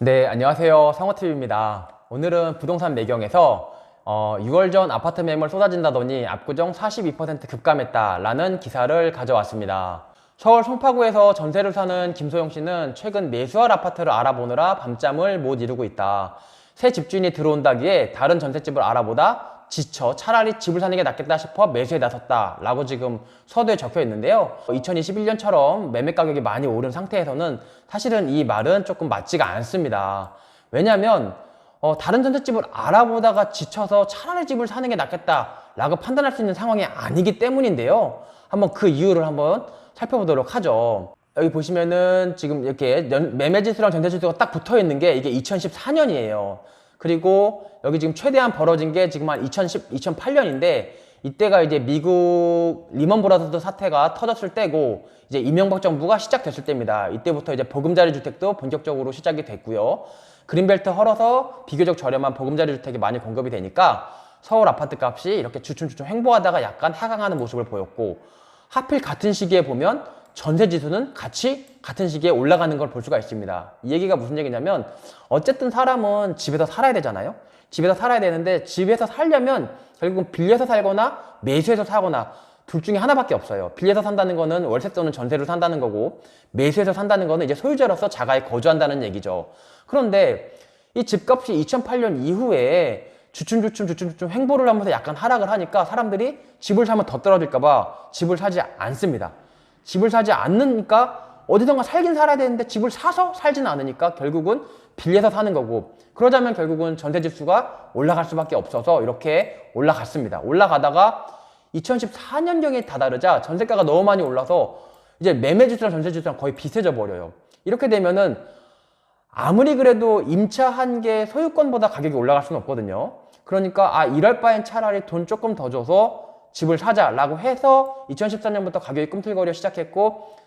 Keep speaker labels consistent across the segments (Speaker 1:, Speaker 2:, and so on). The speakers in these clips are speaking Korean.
Speaker 1: 네, 안녕하세요. 성호TV입니다. 오늘은 부동산 매경에서 6월 전 아파트 매물 쏟아진다더니 압구정 42% 급감했다라는 기사를 가져왔습니다. 서울 송파구에서 전세를 사는 김소영 씨는 최근 매수할 아파트를 알아보느라 밤잠을 못 이루고 있다. 새 집주인이 들어온다기에 다른 전셋집을 알아보다 지쳐 차라리 집을 사는 게 낫겠다 싶어 매수에 나섰다 라고 지금 서두에 적혀 있는데요. 2021년처럼 매매 가격이 많이 오른 상태에서는 사실은 이 말은 조금 맞지가 않습니다. 왜냐하면 다른 전셋집을 알아보다가 지쳐서 차라리 집을 사는 게 낫겠다 라고 판단할 수 있는 상황이 아니기 때문인데요. 한번 그 이유를 한번 살펴보도록 하죠. 여기 보시면은 지금 이렇게 매매지수랑 전세지수가 딱 붙어 있는 게 이게 2014년이에요. 그리고 여기 지금 최대한 벌어진 게 지금 한 2008년인데 이때가 이제 미국 리먼 브라더스 사태가 터졌을 때고 이제 이명박 정부가 시작됐을 때입니다. 이때부터 이제 보금자리 주택도 본격적으로 시작이 됐고요. 그린벨트 헐어서 비교적 저렴한 보금자리 주택이 많이 공급이 되니까 서울 아파트 값이 이렇게 주춤주춤 횡보하다가 약간 하강하는 모습을 보였고, 하필 같은 시기에 보면 전세 지수는 같은 시기에 올라가는 걸 볼 수가 있습니다. 이 얘기가 무슨 얘기냐면, 어쨌든 사람은 집에서 살아야 되잖아요. 집에서 살아야 되는데 집에서 살려면 결국은 빌려서 살거나 매수해서 사거나 둘 중에 하나밖에 없어요. 빌려서 산다는 거는 월세 또는 전세로 산다는 거고, 매수해서 산다는 거는 이제 소유자로서 자가에 거주한다는 얘기죠. 그런데 이 집값이 2008년 이후에 주춤주춤 횡보를 하면서 약간 하락을 하니까 사람들이 집을 사면 더 떨어질까봐 집을 사지 않습니다. 집을 사지 않으니까 어디선가 살긴 살아야 되는데 집을 사서 살지는 않으니까 결국은 빌려서 사는 거고, 그러자면 결국은 전세지수가 올라갈 수밖에 없어서 이렇게 올라갔습니다. 올라가다가 2014년경에 다다르자 전세가가 너무 많이 올라서 이제 매매지수랑 전세지수랑 거의 비슷해져 버려요. 이렇게 되면은 아무리 그래도 임차 한 개 소유권보다 가격이 올라갈 수는 없거든요. 그러니까 이럴 바엔 차라리 돈 조금 더 줘서 집을 사자라고 해서 2014년부터 가격이 꿈틀거려 시작했고,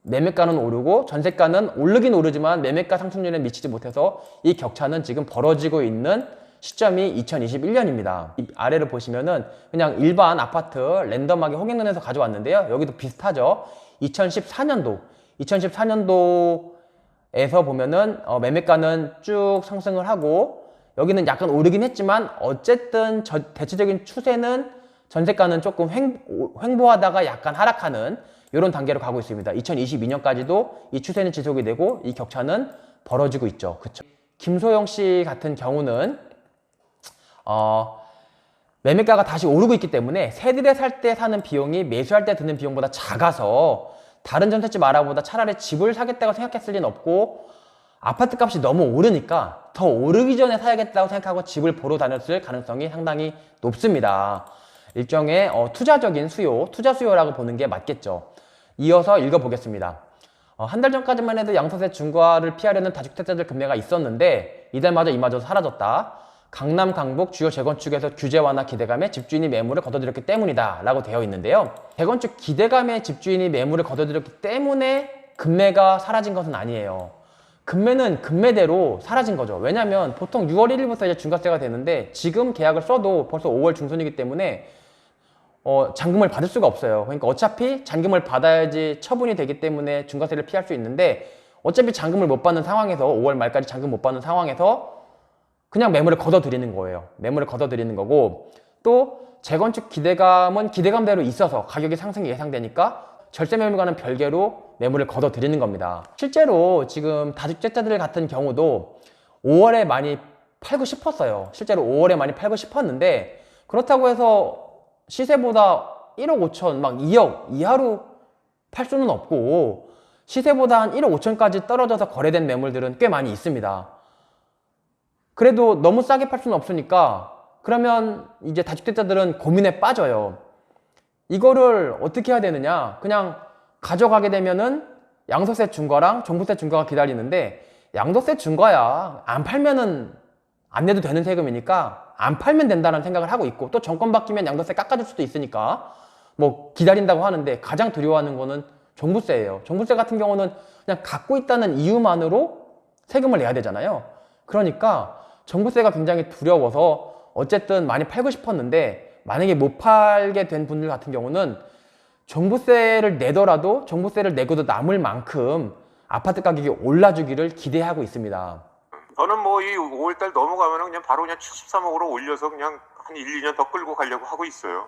Speaker 1: 매매가는 오르고 전세가는 오르긴 오르지만 매매가 상승률에 미치지 못해서 이 격차는 지금 벌어지고 있는 시점이 2021년입니다. 이 아래를 보시면은 그냥 일반 아파트 랜덤하게 홍익론에서 가져왔는데요. 여기도 비슷하죠. 2014년도에서 보면은 매매가는 쭉 상승을 하고, 여기는 약간 오르긴 했지만 어쨌든 대체적인 추세는 전세가는 조금 횡보하다가 약간 하락하는 이런 단계로 가고 있습니다. 2022년까지도 이 추세는 지속이 되고 이 격차는 벌어지고 있죠. 그쵸? 김소영 씨 같은 경우는 매매가가 다시 오르고 있기 때문에 새들에 살 때 사는 비용이 매수할 때 드는 비용보다 작아서 다른 전셋집 알아보다 차라리 집을 사겠다고 생각했을 리는 없고, 아파트 값이 너무 오르니까 더 오르기 전에 사야겠다고 생각하고 집을 보러 다녔을 가능성이 상당히 높습니다. 일종의 투자적인 수요, 투자 수요라고 보는 게 맞겠죠. 이어서 읽어보겠습니다. 한 달 전까지만 해도 양도세 중과를 피하려는 다주택자들 금매가 있었는데 이달마저 이마저 사라졌다. 강남, 강북 주요 재건축에서 규제 완화 기대감에 집주인이 매물을 거둬들였기 때문이다 라고 되어 있는데요. 재건축 기대감에 집주인이 매물을 거둬들였기 때문에 금매가 사라진 것은 아니에요. 금매는 금매대로 사라진 거죠. 왜냐면 보통 6월 1일부터 이제 중과세가 되는데 지금 계약을 써도 벌써 5월 중순이기 때문에 잔금을 받을 수가 없어요. 그러니까 어차피 잔금을 받아야지 처분이 되기 때문에 중과세를 피할 수 있는데, 어차피 잔금을 못 받는 상황에서 5월 말까지 잔금 못 받는 상황에서 그냥 매물을 걷어들이는 거예요. 매물을 걷어들이는 거고, 또 재건축 기대감은 기대감대로 있어서 가격이 상승이 예상되니까 절세 매물과는 별개로 매물을 걷어들이는 겁니다. 실제로 지금 다주택자들 같은 경우도 5월에 많이 팔고 싶었어요. 실제로 5월에 많이 팔고 싶었는데, 그렇다고 해서 시세보다 1억 5천, 막 2억 이하로 팔 수는 없고, 시세보다 한 1억 5천까지 떨어져서 거래된 매물들은 꽤 많이 있습니다. 그래도 너무 싸게 팔 수는 없으니까 그러면 이제 다주택자들은 고민에 빠져요. 이거를 어떻게 해야 되느냐? 그냥 가져가게 되면은 양도세 중과랑 종부세 중과가 기다리는데, 양도세 중과야 안 팔면은 안 내도 되는 세금이니까 안 팔면 된다는 생각을 하고 있고, 또 정권 바뀌면 양도세 깎아줄 수도 있으니까 뭐 기다린다고 하는데, 가장 두려워하는 거는 종부세예요. 종부세 같은 경우는 그냥 갖고 있다는 이유만으로 세금을 내야 되잖아요. 그러니까 종부세가 굉장히 두려워서 어쨌든 많이 팔고 싶었는데, 만약에 못 팔게 된 분들 같은 경우는 종부세를 내더라도 종부세를 내고도 남을 만큼 아파트 가격이 올라주기를 기대하고 있습니다.
Speaker 2: 저는 뭐 이 5월달 넘어가면 그냥 바로 그냥 73억으로 올려서 그냥 한 1, 2년 더 끌고 가려고 하고 있어요.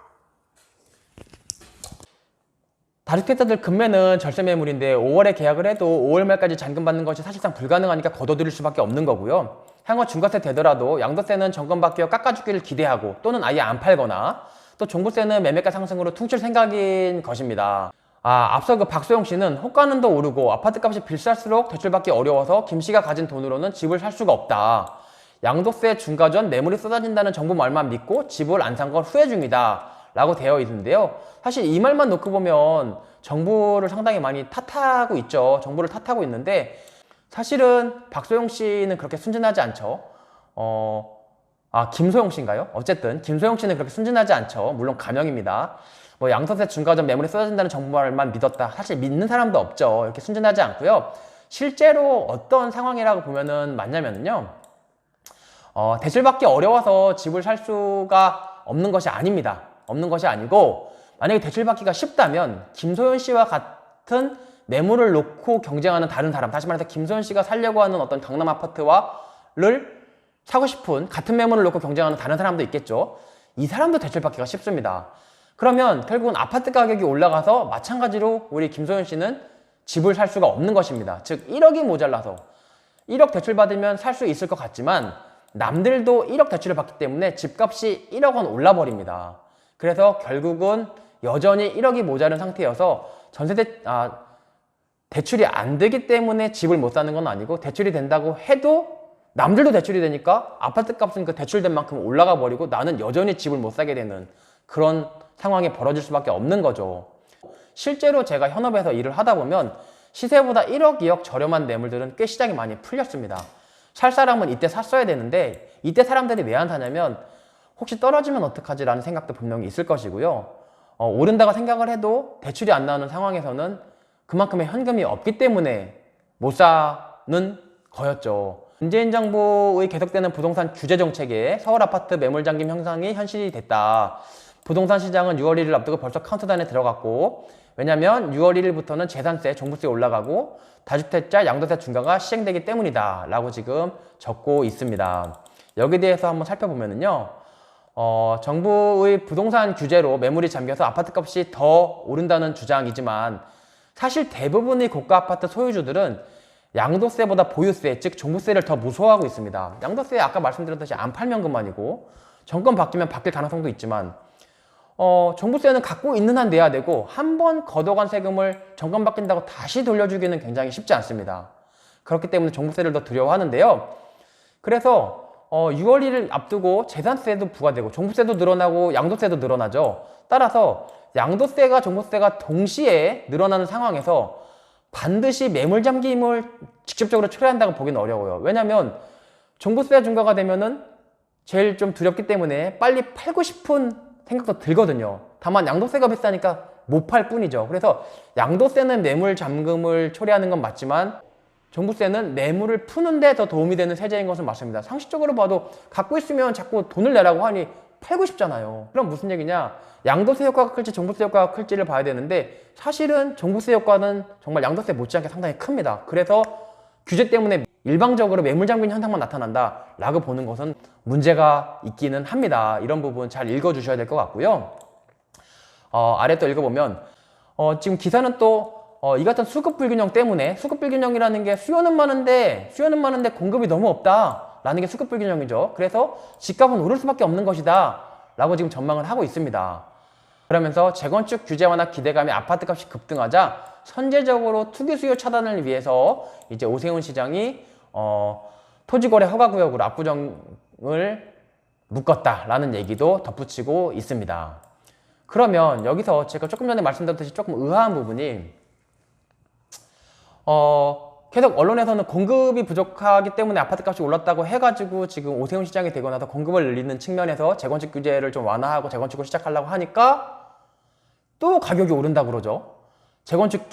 Speaker 1: 다주택자들 금매는 절세 매물인데 5월에 계약을 해도 5월 말까지 잔금 받는 것이 사실상 불가능하니까 거둬들일 수밖에 없는 거고요. 향후 중과세 되더라도 양도세는 정권받기와 깎아주기를 기대하고 또는 아예 안 팔거나 또 종부세는 매매가 상승으로 퉁칠 생각인 것입니다. 앞서 그 박소영 씨는 호가는 더 오르고 아파트값이 비쌀수록 대출받기 어려워서 김 씨가 가진 돈으로는 집을 살 수가 없다. 양도세 중과 전 매물이 쏟아진다는 정부 말만 믿고 집을 안 산 건 후회 중이다. 라고 되어 있는데요. 사실 이 말만 놓고 보면 정부를 상당히 많이 탓하고 있죠. 정부를 탓하고 있는데 사실은 박소영 씨는 그렇게 순진하지 않죠. 김소영 씨인가요? 어쨌든 김소영 씨는 그렇게 순진하지 않죠. 물론 가명입니다. 뭐 양도세 중과 전 매물이 쏟아진다는 정부 말만 믿었다. 사실 믿는 사람도 없죠. 이렇게 순진하지 않고요. 실제로 어떤 상황이라고 보면은 맞냐면요. 대출받기 어려워서 집을 살 수가 없는 것이 아닙니다. 없는 것이 아니고 만약에 대출받기가 쉽다면 김소연 씨와 같은 매물을 놓고 경쟁하는 다른 사람, 다시 말해서 김소연 씨가 살려고 하는 어떤 강남 아파트와를 사고 싶은 같은 매물을 놓고 경쟁하는 다른 사람도 있겠죠. 이 사람도 대출받기가 쉽습니다. 그러면 결국은 아파트 가격이 올라가서 마찬가지로 우리 김소연 씨는 집을 살 수가 없는 것입니다. 즉 1억이 모자라서 1억 대출 받으면 살 수 있을 것 같지만 남들도 1억 대출을 받기 때문에 집값이 1억 원 올라버립니다. 그래서 결국은 여전히 1억이 모자른 상태여서 대출이 안 되기 때문에 집을 못 사는 건 아니고 대출이 된다고 해도 남들도 대출이 되니까 아파트 값은 그 대출된 만큼 올라가 버리고 나는 여전히 집을 못 사게 되는 그런 상황이 벌어질 수밖에 없는 거죠. 실제로 제가 현업에서 일을 하다 보면 시세보다 1억, 2억 저렴한 매물들은 꽤 시장이 많이 풀렸습니다. 살 사람은 이때 샀어야 되는데 이때 사람들이 왜 안 사냐면 혹시 떨어지면 어떡하지 라는 생각도 분명히 있을 것이고요. 오른다고 생각을 해도 대출이 안 나오는 상황에서는 그만큼의 현금이 없기 때문에 못 사는 거였죠. 문재인 정부의 계속되는 부동산 규제 정책에 서울 아파트 매물 잠김 현상이 현실이 됐다. 부동산 시장은 6월 1일 앞두고 벌써 카운트다운에 들어갔고 왜냐면 6월 1일부터는 재산세, 종부세 올라가고 다주택자 양도세 중과가 시행되기 때문이다 라고 지금 적고 있습니다. 여기에 대해서 한번 살펴보면요. 정부의 부동산 규제로 매물이 잠겨서 아파트값이 더 오른다는 주장이지만 사실 대부분의 고가 아파트 소유주들은 양도세보다 보유세, 즉 종부세를 더 무서워하고 있습니다. 양도세 아까 말씀드렸듯이 안 팔면 그만이고 정권 바뀌면 바뀔 가능성도 있지만 종부세는 갖고 있는 한 내야 되고 한 번 걷어간 세금을 정권 바뀐다고 다시 돌려주기는 굉장히 쉽지 않습니다. 그렇기 때문에 종부세를 더 두려워하는데요. 그래서 6월 1일 앞두고 재산세도 부과되고 종부세도 늘어나고 양도세도 늘어나죠. 따라서 양도세가 종부세가 동시에 늘어나는 상황에서 반드시 매물 잠김을 직접적으로 초래한다고 보기는 어려워요. 왜냐하면 종부세 중과가 되면은 제일 좀 두렵기 때문에 빨리 팔고 싶은 생각도 들거든요. 다만 양도세가 비싸니까 못 팔 뿐이죠. 그래서 양도세는 매물 잠금을 초래하는 건 맞지만 종부세는 매물을 푸는데 더 도움이 되는 세제인 것은 맞습니다. 상식적으로 봐도 갖고 있으면 자꾸 돈을 내라고 하니 팔고 싶잖아요. 그럼 무슨 얘기냐? 양도세 효과가 클지 종부세 효과가 클지를 봐야 되는데 사실은 종부세 효과는 정말 양도세 못지않게 상당히 큽니다. 그래서 규제 때문에 일방적으로 매물 잠긴 현상만 나타난다 라고 보는 것은 문제가 있기는 합니다. 이런 부분 잘 읽어주셔야 될 것 같고요. 아래 또 읽어보면 지금 기사는 또 이 같은 수급 불균형 때문에 수급 불균형이라는 게 수요는 많은데 공급이 너무 없다 라는 게 수급 불균형이죠. 그래서 집값은 오를 수밖에 없는 것이다 라고 지금 전망을 하고 있습니다. 그러면서 재건축 규제 완화 기대감에 아파트값이 급등하자 선제적으로 투기 수요 차단을 위해서 이제 오세훈 시장이 토지거래 허가구역으로 압구정을 묶었다라는 얘기도 덧붙이고 있습니다. 그러면 여기서 제가 조금 전에 말씀드렸듯이 조금 의아한 부분이 계속 언론에서는 공급이 부족하기 때문에 아파트값이 올랐다고 해가지고 지금 오세훈 시장이 되고 나서 공급을 늘리는 측면에서 재건축 규제를 좀 완화하고 재건축을 시작하려고 하니까 또 가격이 오른다고 그러죠. 재건축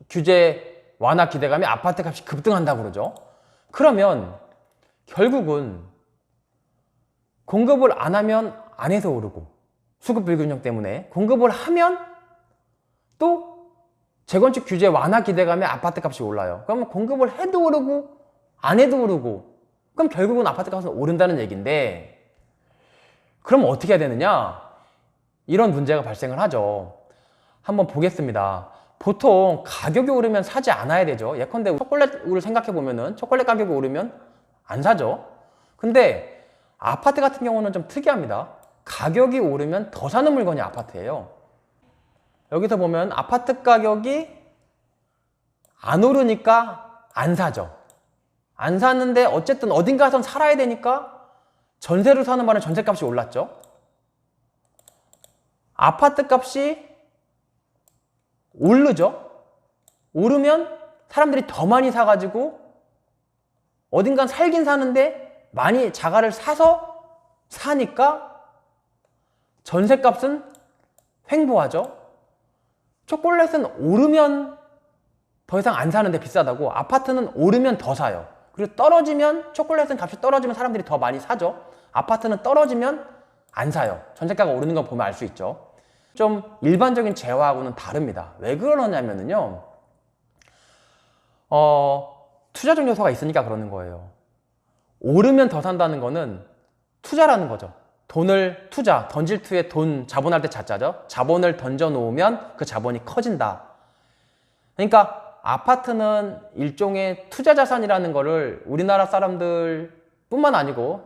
Speaker 1: 규제 완화 기대감에 아파트값이 급등한다고 그러죠. 그러면 결국은 공급을 안 하면 안 해서 오르고 수급 불균형 때문에 공급을 하면 또 재건축 규제 완화 기대감에 아파트 값이 올라요. 그러면 공급을 해도 오르고 안 해도 오르고, 그럼 결국은 아파트 값은 오른다는 얘기인데, 그럼 어떻게 해야 되느냐? 이런 문제가 발생을 하죠. 한번 보겠습니다. 보통 가격이 오르면 사지 않아야 되죠. 예컨대 초콜릿을 생각해 보면은 초콜릿 가격이 오르면 안 사죠. 근데 아파트 같은 경우는 좀 특이합니다. 가격이 오르면 더 사는 물건이 아파트예요. 여기서 보면 아파트 가격이 안 오르니까 안 사죠. 안 사는데 어쨌든 어딘가선 살아야 되니까 전세로 사는 바람에 전세값이 올랐죠. 아파트 값이 오르죠. 오르면 사람들이 더 많이 사가지고 어딘간 살긴 사는데 많이 자가를 사서 사니까 전세값은 횡보하죠. 초콜릿은 오르면 더 이상 안 사는데 비싸다고, 아파트는 오르면 더 사요. 그리고 떨어지면, 초콜릿은 값이 떨어지면 사람들이 더 많이 사죠. 아파트는 떨어지면 안 사요. 전세가가 오르는 거 보면 알 수 있죠. 좀 일반적인 재화하고는 다릅니다. 왜 그러냐면요, 투자적 요소가 있으니까 그러는 거예요. 오르면 더 산다는 거는 투자라는 거죠. 돈을 투자, 던질 투에 돈, 자본할 때 자자죠. 자본을 던져 놓으면 그 자본이 커진다. 그러니까 아파트는 일종의 투자 자산이라는 거를 우리나라 사람들 뿐만 아니고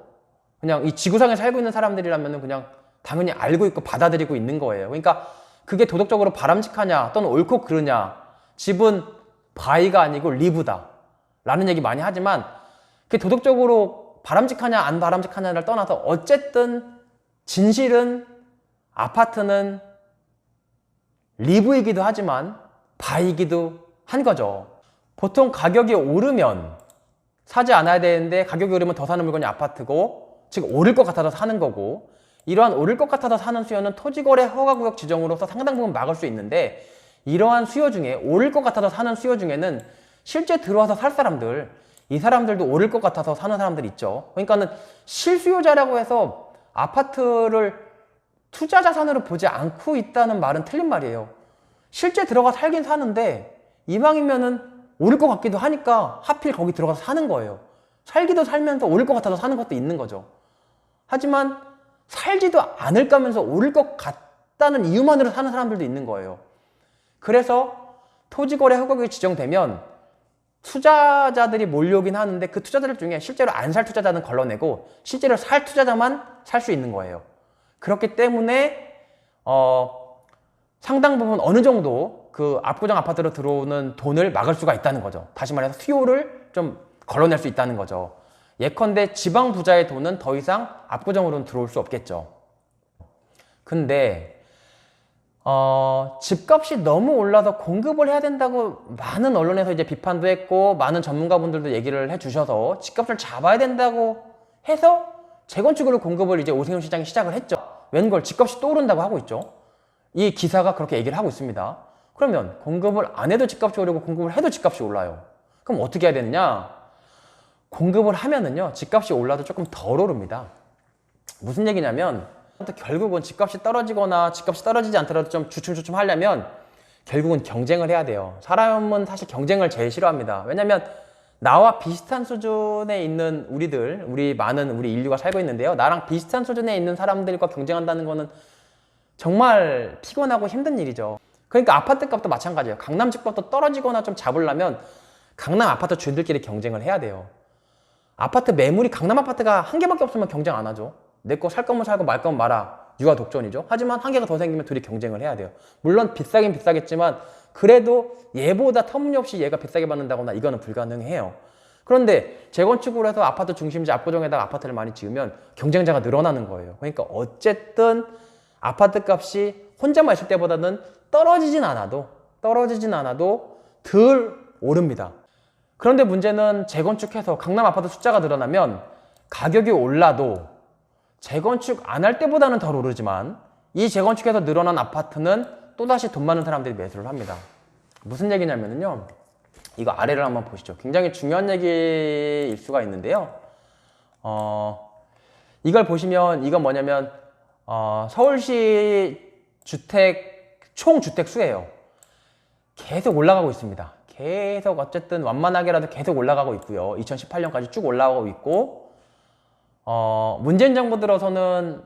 Speaker 1: 그냥 이 지구상에 살고 있는 사람들이라면 그냥 당연히 알고 있고 받아들이고 있는 거예요. 그러니까 그게 도덕적으로 바람직하냐 또는 옳고 그르냐, 집은 바이가 아니고 리브다 라는 얘기 많이 하지만, 그게 도덕적으로 바람직하냐 안 바람직하냐를 떠나서 어쨌든 진실은 아파트는 리브이기도 하지만 바이기도 한 거죠. 보통 가격이 오르면 사지 않아야 되는데 가격이 오르면 더 사는 물건이 아파트고, 즉 오를 것 같아서 사는 거고, 이러한 오를 것 같아서 사는 수요는 토지거래 허가구역 지정으로서 상당 부분 막을 수 있는데, 이러한 수요 중에 오를 것 같아서 사는 수요 중에는 실제 들어와서 살 사람들, 이 사람들도 오를 것 같아서 사는 사람들이 있죠. 그러니까는 실수요자라고 해서 아파트를 투자 자산으로 보지 않고 있다는 말은 틀린 말이에요. 실제 들어가 살긴 사는데 이왕이면은 오를 것 같기도 하니까 하필 거기 들어가서 사는 거예요. 살기도 살면서 오를 것 같아서 사는 것도 있는 거죠. 하지만 살지도 않을까 하면서 오를 것 같다는 이유만으로 사는 사람들도 있는 거예요. 그래서 토지거래 허가구역이 지정되면 투자자들이 몰려오긴 하는데 그 투자자들 중에 실제로 안 살 투자자는 걸러내고 실제로 살 투자자만 살 수 있는 거예요. 그렇기 때문에 상당 부분 어느 정도 그 압구정 아파트로 들어오는 돈을 막을 수가 있다는 거죠. 다시 말해서 수요를 좀 걸러낼 수 있다는 거죠. 예컨대 지방 부자의 돈은 더 이상 압구정으로는 들어올 수 없겠죠. 근데 집값이 너무 올라서 공급을 해야 된다고 많은 언론에서 이제 비판도 했고, 많은 전문가분들도 얘기를 해주셔서 집값을 잡아야 된다고 해서 재건축으로 공급을 이제 오세훈 시장이 시작을 했죠. 웬걸 집값이 또 오른다고 하고 있죠. 이 기사가 그렇게 얘기를 하고 있습니다. 그러면 공급을 안 해도 집값이 오르고 공급을 해도 집값이 올라요. 그럼 어떻게 해야 되느냐? 공급을 하면은요, 집값이 올라도 조금 덜 오릅니다. 무슨 얘기냐면, 결국은 집값이 떨어지거나 집값이 떨어지지 않더라도 좀 주춤주춤 하려면 결국은 경쟁을 해야 돼요. 사람은 사실 경쟁을 제일 싫어합니다. 왜냐면 나와 비슷한 수준에 있는 우리 많은 우리 인류가 살고 있는데요, 나랑 비슷한 수준에 있는 사람들과 경쟁한다는 거는 정말 피곤하고 힘든 일이죠. 그러니까 아파트 값도 마찬가지예요. 강남 집값도 떨어지거나 좀 잡으려면 강남 아파트 주인들끼리 경쟁을 해야 돼요. 아파트 매물이 강남 아파트가 한 개밖에 없으면 경쟁 안 하죠. 내 거 살 거면 살고 말 거면 말아. 유아 독존이죠. 하지만 한 개가 더 생기면 둘이 경쟁을 해야 돼요. 물론 비싸긴 비싸겠지만 그래도 얘보다 터무니없이 얘가 비싸게 받는다거나 이거는 불가능해요. 그런데 재건축으로 해서 아파트 중심지 압구정에다가 아파트를 많이 지으면 경쟁자가 늘어나는 거예요. 그러니까 어쨌든 아파트 값이 혼자만 있을 때보다는 떨어지진 않아도 덜 오릅니다. 그런데 문제는 재건축해서 강남 아파트 숫자가 늘어나면 가격이 올라도 재건축 안 할 때보다는 덜 오르지만 이 재건축해서 늘어난 아파트는 또다시 돈 많은 사람들이 매수를 합니다. 무슨 얘기냐면요, 이거 아래를 한번 보시죠. 굉장히 중요한 얘기일 수가 있는데요, 이걸 보시면 이건 뭐냐면 서울시 총 주택 수예요. 계속 올라가고 있습니다. 계속 어쨌든 완만하게라도 계속 올라가고 있고요. 2018년까지 쭉 올라가고 있고, 문재인 정부 들어서는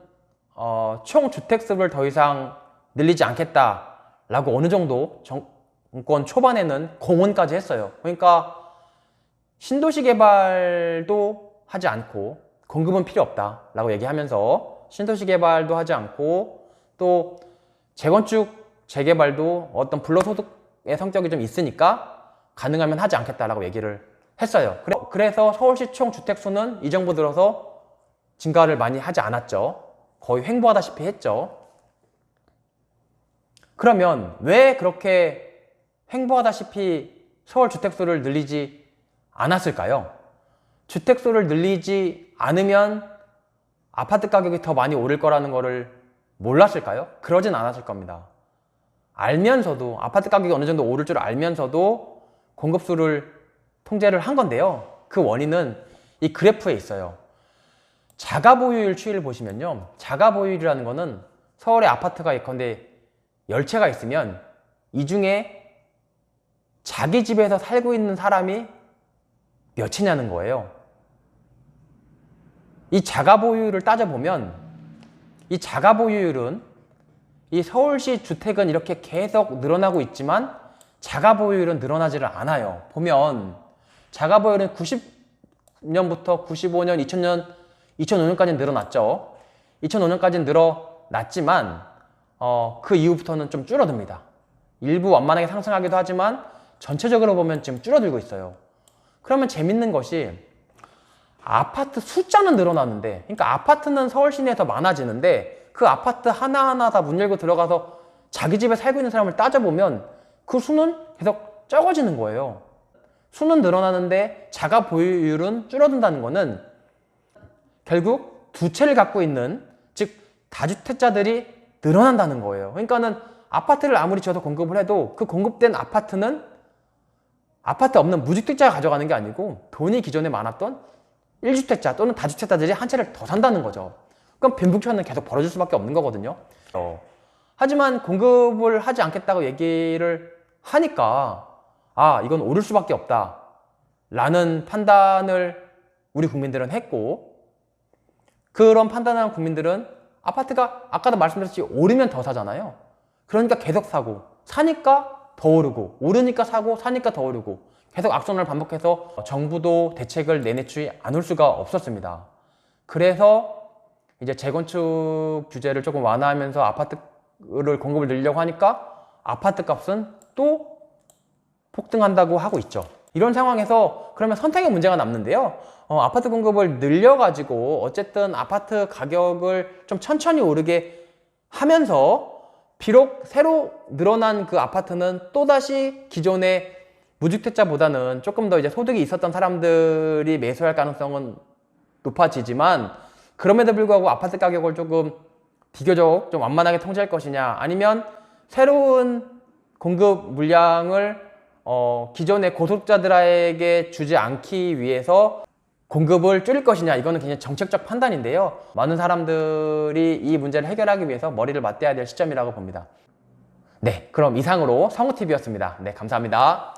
Speaker 1: 총 주택수를 더 이상 늘리지 않겠다라고 어느 정도 정권 초반에는 공언까지 했어요. 그러니까 신도시 개발도 하지 않고 공급은 필요 없다라고 얘기하면서 신도시 개발도 하지 않고 또 재건축 재개발도 어떤 불로소득의 성격이 좀 있으니까 가능하면 하지 않겠다라고 얘기를 했어요. 그래서 서울시 총 주택수는 이 정부 들어서 증가를 많이 하지 않았죠. 거의 횡보하다시피 했죠. 그러면 왜 그렇게 횡보하다시피 서울 주택수를 늘리지 않았을까요? 주택수를 늘리지 않으면 아파트 가격이 더 많이 오를 거라는 거를 몰랐을까요? 그러진 않았을 겁니다. 알면서도 아파트 가격이 어느 정도 오를 줄 알면서도 공급수를 통제를 한 건데요. 그 원인은 이 그래프에 있어요. 자가 보유율 추이를 보시면요. 자가 보유율이라는 거는 서울에 아파트가 예컨대 10채가 있으면 이 중에 자기 집에서 살고 있는 사람이 몇 채냐는 거예요. 이 자가 보유율을 따져보면 이 자가 보유율은 이 서울시 주택은 이렇게 계속 늘어나고 있지만 자가 보유율은 늘어나지를 않아요. 보면 자가 보유율은 90년부터 95년, 2000년, 2005년까지는 늘어났죠. 2005년까지는 늘어났지만 그 이후부터는 좀 줄어듭니다. 일부 완만하게 상승하기도 하지만 전체적으로 보면 지금 줄어들고 있어요. 그러면 재밌는 것이 아파트 숫자는 늘어나는데, 그러니까 아파트는 서울 시내에 더 많아지는데 그 아파트 하나하나 다 문 열고 들어가서 자기 집에 살고 있는 사람을 따져보면 그 수는 계속 적어지는 거예요. 수는 늘어나는데 자가 보유율은 줄어든다는 거는 결국 두 채를 갖고 있는, 즉 다주택자들이 늘어난다는 거예요. 그러니까는 아파트를 아무리 지어서 공급을 해도 그 공급된 아파트는 아파트 없는 무주택자가 가져가는 게 아니고 돈이 기존에 많았던 1주택자 또는 다주택자들이 한 채를 더 산다는 거죠. 그럼 빈부차는 계속 벌어질 수밖에 없는 거거든요. 하지만 공급을 하지 않겠다고 얘기를 하니까 이건 오를 수밖에 없다 라는 판단을 우리 국민들은 했고, 그런 판단을 한 국민들은 아파트가 아까도 말씀드렸듯이 오르면 더 사잖아요. 그러니까 계속 사고, 사니까 더 오르고, 오르니까 사고, 사니까 더 오르고, 계속 악순환을 반복해서 정부도 대책을 내놓지 않을 수가 없었습니다. 그래서 이제 재건축 규제를 조금 완화하면서 아파트를 공급을 늘리려고 하니까 아파트 값은 또 폭등한다고 하고 있죠. 이런 상황에서 그러면 선택의 문제가 남는데요. 아파트 공급을 늘려가지고 어쨌든 아파트 가격을 좀 천천히 오르게 하면서 비록 새로 늘어난 그 아파트는 또다시 기존의 무주택자보다는 조금 더 이제 소득이 있었던 사람들이 매수할 가능성은 높아지지만, 그럼에도 불구하고 아파트 가격을 조금 비교적 좀 완만하게 통제할 것이냐, 아니면 새로운 공급 물량을 기존의 고소득자들에게 주지 않기 위해서 공급을 줄일 것이냐, 이거는 굉장히 정책적 판단인데요. 많은 사람들이 이 문제를 해결하기 위해서 머리를 맞대야 될 시점이라고 봅니다. 네, 그럼 이상으로 성우TV였습니다. 네, 감사합니다.